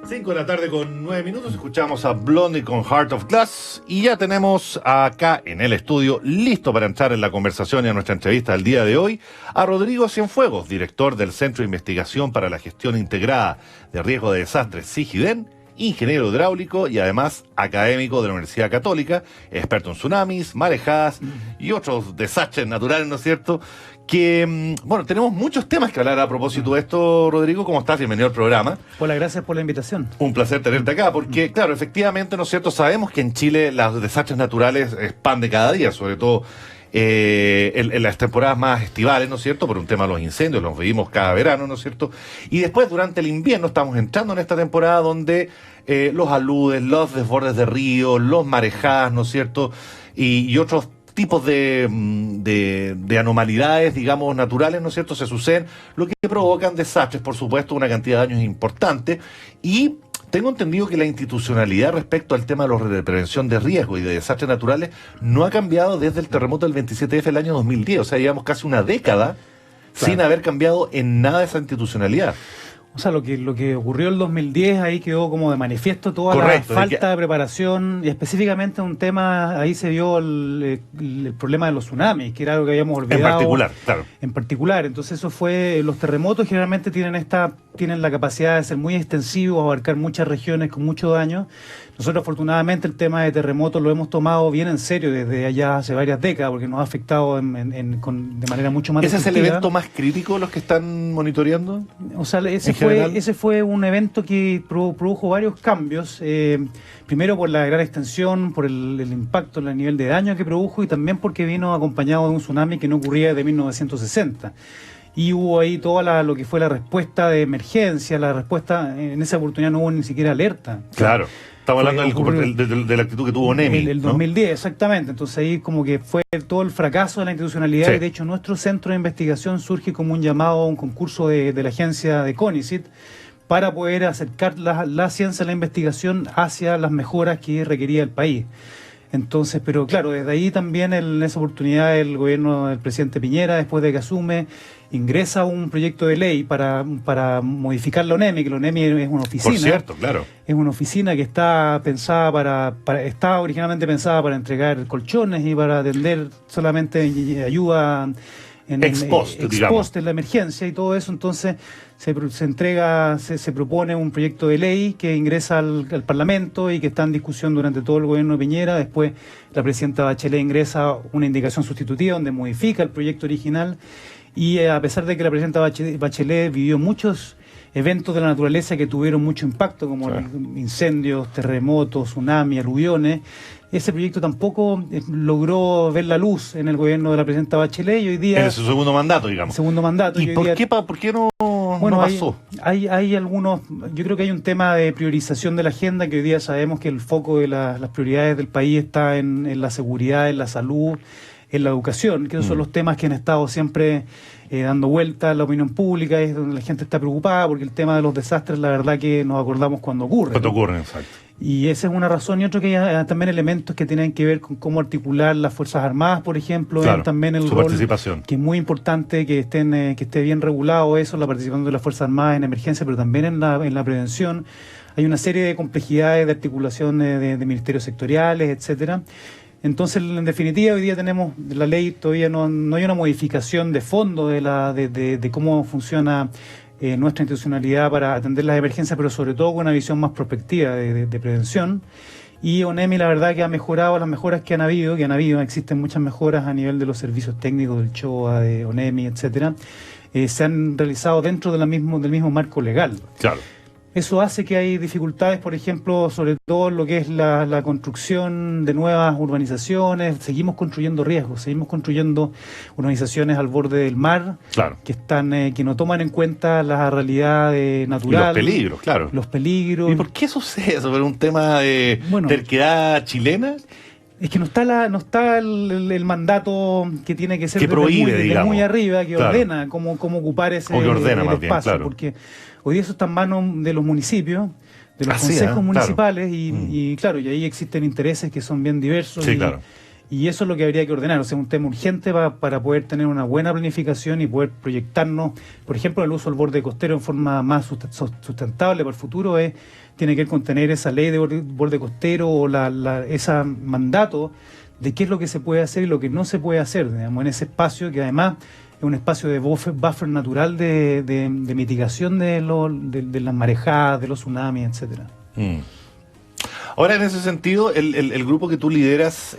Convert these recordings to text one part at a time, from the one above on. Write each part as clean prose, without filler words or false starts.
5 de la tarde con 9 minutos, escuchamos a Blondie con Heart of Glass y ya tenemos acá en el estudio, listo para entrar en la conversación y a nuestra entrevista del día de hoy, a Rodrigo Cienfuegos, director del Centro de Investigación para la Gestión Integrada de Riesgo de Desastres, CIGIDEN, ingeniero hidráulico y además académico de la Universidad Católica, experto en tsunamis, marejadas y otros desastres naturales, ¿no es cierto? Que, bueno, tenemos muchos temas que hablar a propósito de esto, Rodrigo. ¿Cómo estás? Bienvenido al programa. Hola, gracias por la invitación. Un placer tenerte acá, porque, claro, efectivamente, ¿no es cierto? Sabemos que en Chile los desastres naturales es pan de cada día, sobre todo en las temporadas más estivales, ¿no es cierto? Por un tema de los incendios, los vivimos cada verano, ¿no es cierto? Y después, durante el invierno, estamos entrando en esta temporada donde los aludes, los desbordes de ríos, los marejadas, ¿no es cierto? Y otros tipos de anormalidades, digamos, naturales, ¿no es cierto?, se suceden, lo que provocan desastres, por supuesto, una cantidad de daños importante. Y tengo entendido que la institucionalidad respecto al tema de prevención de riesgo y de desastres naturales no ha cambiado desde el terremoto del 27F del año 2010, o sea, llevamos casi una década sin haber cambiado en nada esa institucionalidad. O sea, lo que ocurrió en el 2010, ahí quedó como de manifiesto toda la falta de preparación, y específicamente un tema, ahí se vio el problema de los tsunamis, que era algo que habíamos olvidado. En particular, claro. En particular, entonces eso fue, los terremotos generalmente tienen la capacidad de ser muy extensivos, abarcar muchas regiones con mucho daño. Nosotros afortunadamente el tema de terremotos lo hemos tomado bien en serio desde allá hace varias décadas, porque nos ha afectado de manera mucho más ¿Ese es el evento más crítico los que están monitoreando? O sea, ese fue un evento que produjo varios cambios, primero por la gran extensión, por el impacto en el nivel de daño que produjo, y también porque vino acompañado de un tsunami que no ocurría desde 1960. Y hubo ahí toda lo que fue la respuesta de emergencia, en esa oportunidad no hubo ni siquiera alerta. Claro. Estamos hablando de la actitud que tuvo ONEMI. El 2010, ¿no? Exactamente. Entonces ahí como que fue todo el fracaso de la institucionalidad. Sí. Y de hecho nuestro centro de investigación surge como un llamado a un concurso de la agencia de CONICET para poder acercar la ciencia, la investigación hacia las mejoras que requería el país. Entonces, pero claro, desde ahí también en esa oportunidad el gobierno del presidente Piñera, después de que asume, ingresa un proyecto de ley para modificar la ONEMI, que la ONEMI es una oficina. Por cierto, claro. Es una oficina que está pensada está originalmente pensada para entregar colchones y para atender solamente ayuda ex post en la emergencia y todo eso. Entonces se propone un proyecto de ley que ingresa al Parlamento y que está en discusión durante todo el gobierno de Piñera. Después la presidenta Bachelet ingresa una indicación sustitutiva donde modifica el proyecto original, y a pesar de que la presidenta Bachelet vivió muchos eventos de la naturaleza que tuvieron mucho impacto, como incendios, terremotos, tsunamis, aluviones, ese proyecto tampoco logró ver la luz en el gobierno de la presidenta Bachelet, y hoy día... En su segundo mandato, digamos. Segundo mandato. ¿Y por qué no pasó? Hay algunos... Yo creo que hay un tema de priorización de la agenda, que hoy día sabemos que el foco de las prioridades del país está en la seguridad, en la salud, en la educación, que esos son los temas que han estado siempre dando vuelta a la opinión pública, es donde la gente está preocupada, porque el tema de los desastres, la verdad que nos acordamos cuando ocurre. Cuando ocurren, exacto. Y esa es una razón, y otro que hay también elementos que tienen que ver con cómo articular las Fuerzas Armadas, por ejemplo, también el su rol, participación, que es muy importante que esté bien regulado eso, la participación de las Fuerzas Armadas en emergencia, pero también en la prevención. Hay una serie de complejidades de articulación de ministerios sectoriales, etcétera. Entonces, en definitiva, hoy día tenemos la ley, todavía no hay una modificación de fondo de cómo funciona nuestra institucionalidad para atender las emergencias, pero sobre todo con una visión más prospectiva de prevención. Y ONEMI, la verdad que ha mejorado las mejoras que han habido, existen muchas mejoras a nivel de los servicios técnicos del CHOA, de ONEMI, etcétera. Se han realizado dentro del mismo marco legal. Claro. Eso hace que hay dificultades, por ejemplo, sobre todo lo que es la construcción de nuevas urbanizaciones. Seguimos construyendo riesgos, seguimos construyendo urbanizaciones al borde del mar, que no toman en cuenta la realidad natural. Y los peligros, claro. Los peligros. ¿Y por qué sucede eso? ¿Por un tema de terquedad chilena? Es que no está el mandato que tiene que ser que prohíbe, de muy arriba, que ordena cómo ocupar ese espacio, porque hoy día eso está en manos de los municipios, de los consejos municipales, y ahí existen intereses que son bien diversos, Y eso es lo que habría que ordenar, o sea, un tema urgente para poder tener una buena planificación y poder proyectarnos, por ejemplo, el uso del borde costero en forma más sustentable para el futuro tiene que ver con tener esa ley de borde costero o ese mandato de qué es lo que se puede hacer y lo que no se puede hacer, digamos, en ese espacio que además es un espacio de buffer natural de mitigación de las marejadas, de los tsunamis, etcétera. Ahora, en ese sentido, el grupo que tú lideras,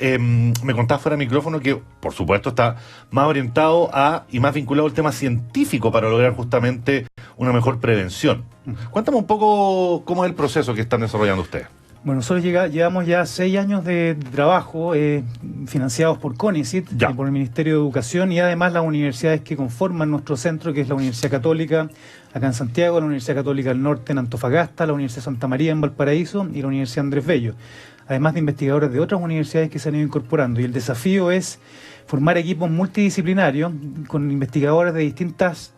me contabas fuera de micrófono que, por supuesto, está más orientado y más vinculado al tema científico para lograr justamente una mejor prevención. Cuéntame un poco cómo es el proceso que están desarrollando ustedes. Bueno, nosotros llevamos ya 6 años de trabajo financiados por CONICYT, por el Ministerio de Educación, y además las universidades que conforman nuestro centro, que es la Universidad Católica acá en Santiago, la Universidad Católica del Norte en Antofagasta, la Universidad Santa María en Valparaíso y la Universidad Andrés Bello, además de investigadores de otras universidades que se han ido incorporando. Y el desafío es formar equipos multidisciplinarios con investigadores de distintas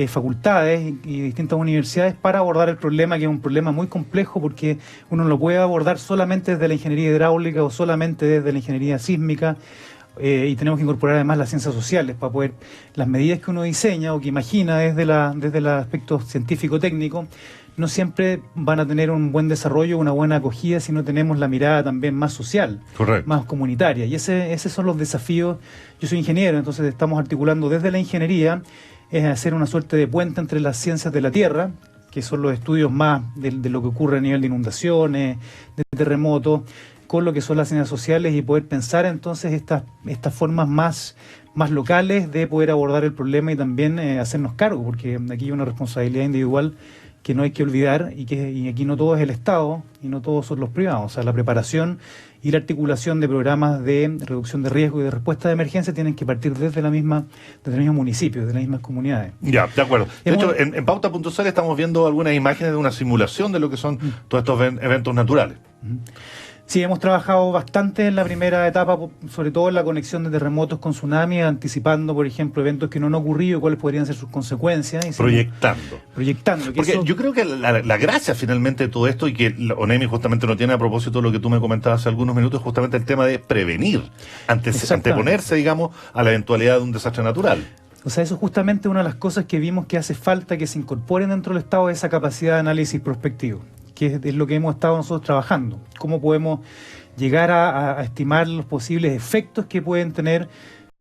facultades y distintas universidades para abordar el problema, que es un problema muy complejo porque uno no lo puede abordar solamente desde la ingeniería hidráulica o solamente desde la ingeniería sísmica, y tenemos que incorporar además las ciencias sociales para poder, las medidas que uno diseña o que imagina desde el aspecto científico-técnico, no siempre van a tener un buen desarrollo, una buena acogida si no tenemos la mirada también más social, correcto, más comunitaria. Y esos son los desafíos. Yo soy ingeniero, entonces estamos articulando desde la ingeniería, es hacer una suerte de puente entre las ciencias de la tierra, que son los estudios más de lo que ocurre a nivel de inundaciones, de terremotos, con lo que son las ciencias sociales y poder pensar entonces estas formas más locales de poder abordar el problema y también hacernos cargo, porque aquí hay una responsabilidad individual que no hay que olvidar y aquí no todo es el Estado y no todos son los privados. O sea, la preparación y la articulación de programas de reducción de riesgo y de respuesta de emergencia tienen que partir desde los mismos municipios, de las mismas comunidades. Ya, de acuerdo. De hecho, en Pauta.cl estamos viendo algunas imágenes de una simulación de lo que son todos estos eventos naturales. Sí, hemos trabajado bastante en la primera etapa, sobre todo en la conexión de terremotos con tsunamis, anticipando, por ejemplo, eventos que no han ocurrido y cuáles podrían ser sus consecuencias. Proyectando. Porque yo creo que la gracia finalmente de todo esto, y que ONEMI justamente no tiene a propósito lo que tú me comentabas hace algunos minutos, es justamente el tema de prevenir, anteponerse, digamos, a la eventualidad de un desastre natural. O sea, eso es justamente una de las cosas que vimos que hace falta que se incorporen dentro del Estado, esa capacidad de análisis prospectivo, que es lo que hemos estado nosotros trabajando. Cómo podemos llegar a estimar los posibles efectos que pueden tener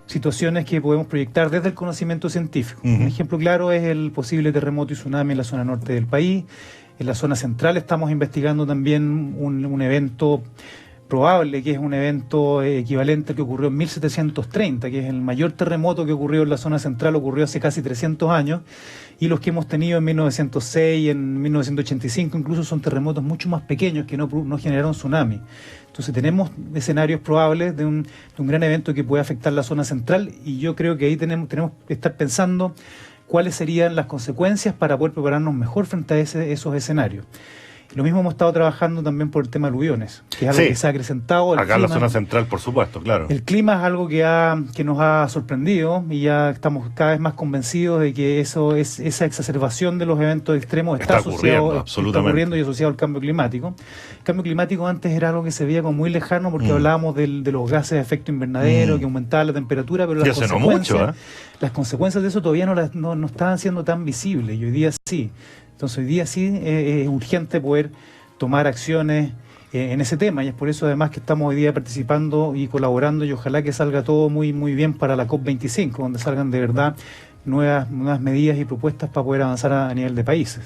situaciones que podemos proyectar desde el conocimiento científico. Un ejemplo claro es el posible terremoto y tsunami en la zona norte del país. En la zona central estamos investigando también un evento probable, que es un evento equivalente que ocurrió en 1730, que es el mayor terremoto que ocurrió en la zona central, ocurrió hace casi 300 años, y los que hemos tenido en 1906 y en 1985 incluso son terremotos mucho más pequeños que no generaron tsunami. Entonces tenemos escenarios probables de un gran evento que puede afectar la zona central, y yo creo que ahí tenemos que estar pensando cuáles serían las consecuencias para poder prepararnos mejor frente a esos escenarios. Lo mismo hemos estado trabajando también por el tema de aluviones, que es algo que se ha acrecentado. Acá en la zona central, por supuesto, claro. El clima es algo que nos ha sorprendido y ya estamos cada vez más convencidos de que esa exacerbación de los eventos extremos está ocurriendo y asociado al cambio climático. El cambio climático antes era algo que se veía como muy lejano porque hablábamos de los gases de efecto invernadero, que aumentaba la temperatura, pero las consecuencias de eso todavía no estaban siendo tan visibles, y hoy día sí. Entonces hoy día sí es urgente poder tomar acciones en ese tema, y es por eso además que estamos hoy día participando y colaborando, y ojalá que salga todo muy, muy bien para la COP25, donde salgan de verdad nuevas medidas y propuestas para poder avanzar a nivel de países.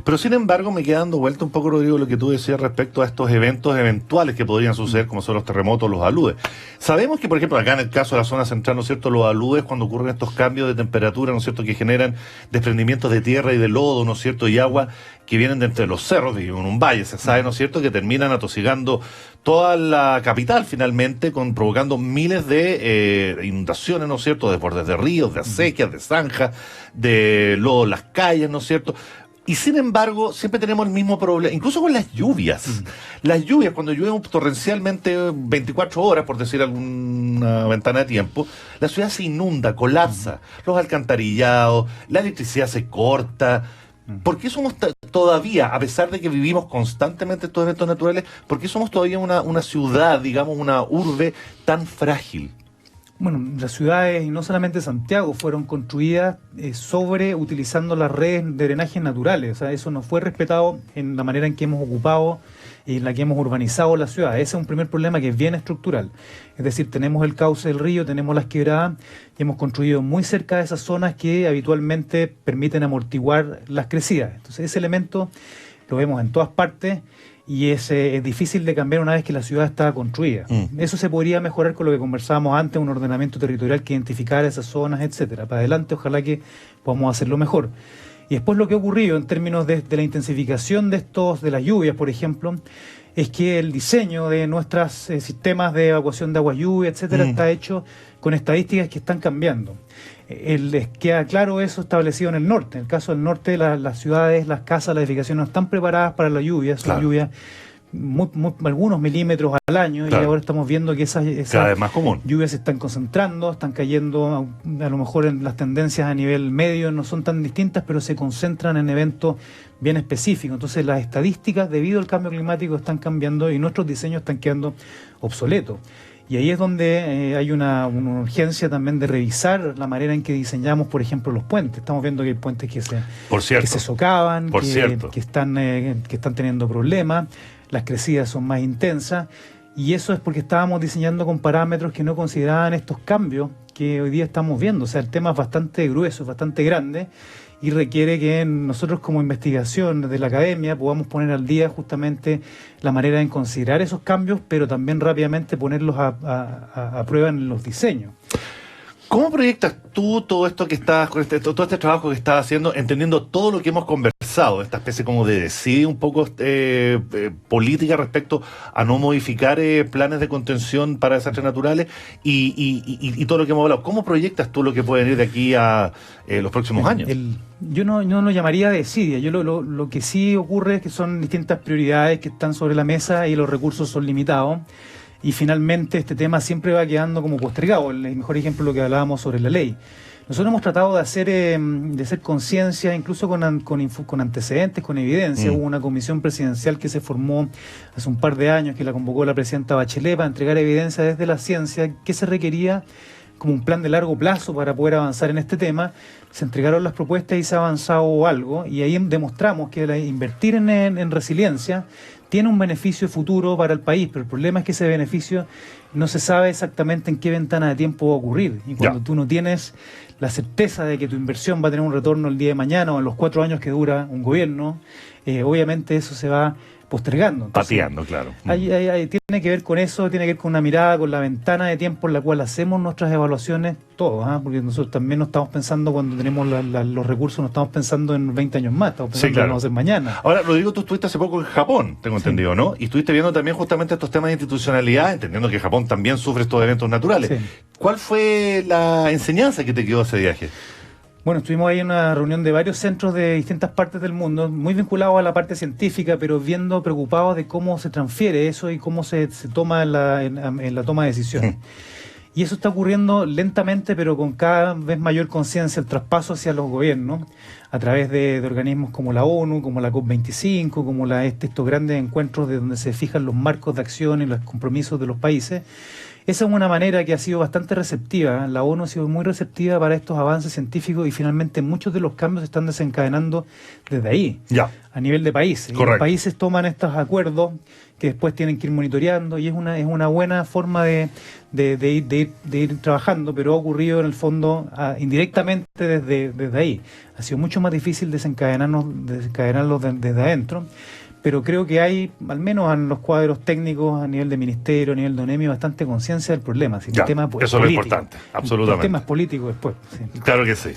Pero sin embargo me queda dando vuelta un poco, Rodrigo, lo que tú decías respecto a estos eventos eventuales que podrían suceder, como son los terremotos, los aludes. Sabemos que, por ejemplo, acá en el caso de la zona central, ¿no es cierto?, los aludes, cuando ocurren estos cambios de temperatura, ¿no es cierto?, que generan desprendimientos de tierra y de lodo, ¿no es cierto?, y agua que vienen de entre los cerros, en un valle, se sabe, ¿no es cierto?, que terminan atosigando toda la capital finalmente, provocando miles de inundaciones, ¿no es cierto?, desbordes de ríos, de acequias, de zanjas, de lodo en las calles, ¿no es cierto?, y sin embargo, siempre tenemos el mismo problema, incluso con las lluvias. Las lluvias, cuando llueve torrencialmente 24 horas, por decir alguna ventana de tiempo, la ciudad se inunda, colapsa, los alcantarillados, la electricidad se corta. ¿Por qué somos todavía, a pesar de que vivimos constantemente estos eventos naturales, por qué somos todavía una ciudad, digamos, una urbe tan frágil? Bueno, las ciudades, y no solamente Santiago, fueron construidas utilizando las redes de drenaje naturales. O sea, eso no fue respetado en la manera en que hemos ocupado y en la que hemos urbanizado la ciudad. Ese es un primer problema que es bien estructural. Es decir, tenemos el cauce del río, tenemos las quebradas y hemos construido muy cerca de esas zonas que habitualmente permiten amortiguar las crecidas. Entonces, ese elemento lo vemos en todas partes. Y es difícil de cambiar una vez que la ciudad está construida. Eso se podría mejorar con lo que conversábamos antes, un ordenamiento territorial que identificara esas zonas, etcétera. Para adelante, ojalá que podamos hacerlo mejor. Y después lo que ha ocurrido en términos de la intensificación de las lluvias, por ejemplo, es que el diseño de nuestros sistemas de evacuación de aguas lluvia, etcétera, está hecho con estadísticas que están cambiando. Les queda claro eso establecido en el norte. En el caso del norte, las ciudades, las casas, las edificaciones no están preparadas para la lluvia. Son lluvias algunos milímetros al año, y ahora estamos viendo que esas cada vez más común. Lluvias se están concentrando, están cayendo, a lo mejor en las tendencias a nivel medio no son tan distintas, pero se concentran en eventos bien específicos. Entonces las estadísticas debido al cambio climático están cambiando y nuestros diseños están quedando obsoletos. Y ahí es donde hay una urgencia también de revisar la manera en que diseñamos, por ejemplo, los puentes. Estamos viendo que hay puentes que se socavan, que están teniendo problemas, las crecidas son más intensas, y eso es porque estábamos diseñando con parámetros que no consideraban estos cambios que hoy día estamos viendo. O sea, el tema es bastante grueso, es bastante grande, y requiere que nosotros como investigación de la academia podamos poner al día justamente la manera de considerar esos cambios, pero también rápidamente ponerlos a prueba en los diseños. ¿Cómo proyectas tú todo esto que estás, todo este trabajo que estás haciendo, entendiendo todo lo que hemos conversado, esta especie como de decide un poco política respecto a no modificar planes de contención para desastres naturales y todo lo que hemos hablado? ¿Cómo proyectas tú lo que puede venir de aquí a los próximos años? Yo no lo llamaría desidia. Yo lo que sí ocurre es que son distintas prioridades que están sobre la mesa y los recursos son limitados. Y finalmente este tema siempre va quedando como postergado. El mejor ejemplo es lo que hablábamos sobre la ley. Nosotros hemos tratado de hacer conciencia, incluso con antecedentes, con evidencia. Hubo una comisión presidencial que se formó hace un par de años, que la convocó la presidenta Bachelet, para entregar evidencia desde la ciencia que se requería como un plan de largo plazo para poder avanzar en este tema. Se entregaron las propuestas y se ha avanzado algo, y ahí demostramos que invertir en resiliencia tiene un beneficio futuro para el país, pero el problema es que ese beneficio no se sabe exactamente en qué ventana de tiempo va a ocurrir. Y cuando tú no tienes la certeza de que tu inversión va a tener un retorno el día de mañana o en los 4 años que dura un gobierno, obviamente eso se va postergando. Entonces, pateando, claro. Tiene que ver con eso, tiene que ver con una mirada, con la ventana de tiempo en la cual hacemos nuestras evaluaciones, todos, porque nosotros también no estamos pensando cuando tenemos los recursos, no estamos pensando en 20 años más, estamos pensando en lo que vamos a hacer mañana. Ahora, Rodrigo, tú estuviste hace poco en Japón, tengo entendido, ¿no? Y estuviste viendo también justamente estos temas de institucionalidad, entendiendo que Japón también sufre estos eventos naturales. Sí. ¿Cuál fue la enseñanza que te quedó ese viaje? Bueno, estuvimos ahí en una reunión de varios centros de distintas partes del mundo, muy vinculados a la parte científica, pero preocupados de cómo se transfiere eso y cómo se toma en la toma de decisiones. Y eso está ocurriendo lentamente, pero con cada vez mayor conciencia, el traspaso hacia los gobiernos, a través de organismos como la ONU, como la COP25, como estos grandes encuentros de donde se fijan los marcos de acción y los compromisos de los países. Esa es una manera que ha sido bastante receptiva. La ONU ha sido muy receptiva para estos avances científicos y finalmente muchos de los cambios se están desencadenando desde ahí, a nivel de países. Y los países toman estos acuerdos que después tienen que ir monitoreando y es una buena forma de ir trabajando, pero ha ocurrido en el fondo indirectamente desde ahí. Ha sido mucho más difícil desencadenarlos desde adentro. Pero creo que hay, al menos en los cuadros técnicos, a nivel de ministerio, a nivel de ONEMI, bastante conciencia del problema. Si el tema, pues, eso es lo importante, absolutamente. El tema es político después. Sí. Claro que sí.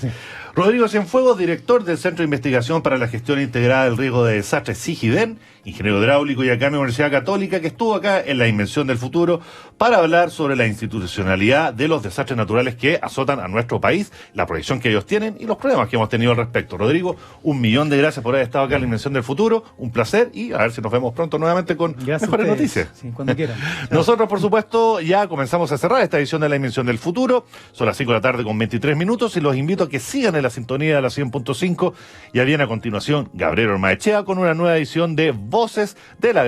Rodrigo Cienfuegos, director del Centro de Investigación para la Gestión Integrada del Riesgo de Desastres, CIGIDEN, ingeniero hidráulico y acá en la Universidad Católica, que estuvo acá en La Invención del Futuro para hablar sobre la institucionalidad de los desastres naturales que azotan a nuestro país, la proyección que ellos tienen y los problemas que hemos tenido al respecto. Rodrigo, 1.000.000 de gracias por haber estado acá en La Invención del Futuro, un placer y a ver si nos vemos pronto nuevamente con Gracias mejores a ustedes. noticias. Sí, cuando quieran. Chao. Nosotros, por supuesto, ya comenzamos a cerrar esta edición de La Dimensión del Futuro. Son las 5 de la tarde con 23 minutos y los invito a que sigan en la sintonía de la 100.5. Ya viene a continuación Gabriel Ormaechea con una nueva edición de Voces de la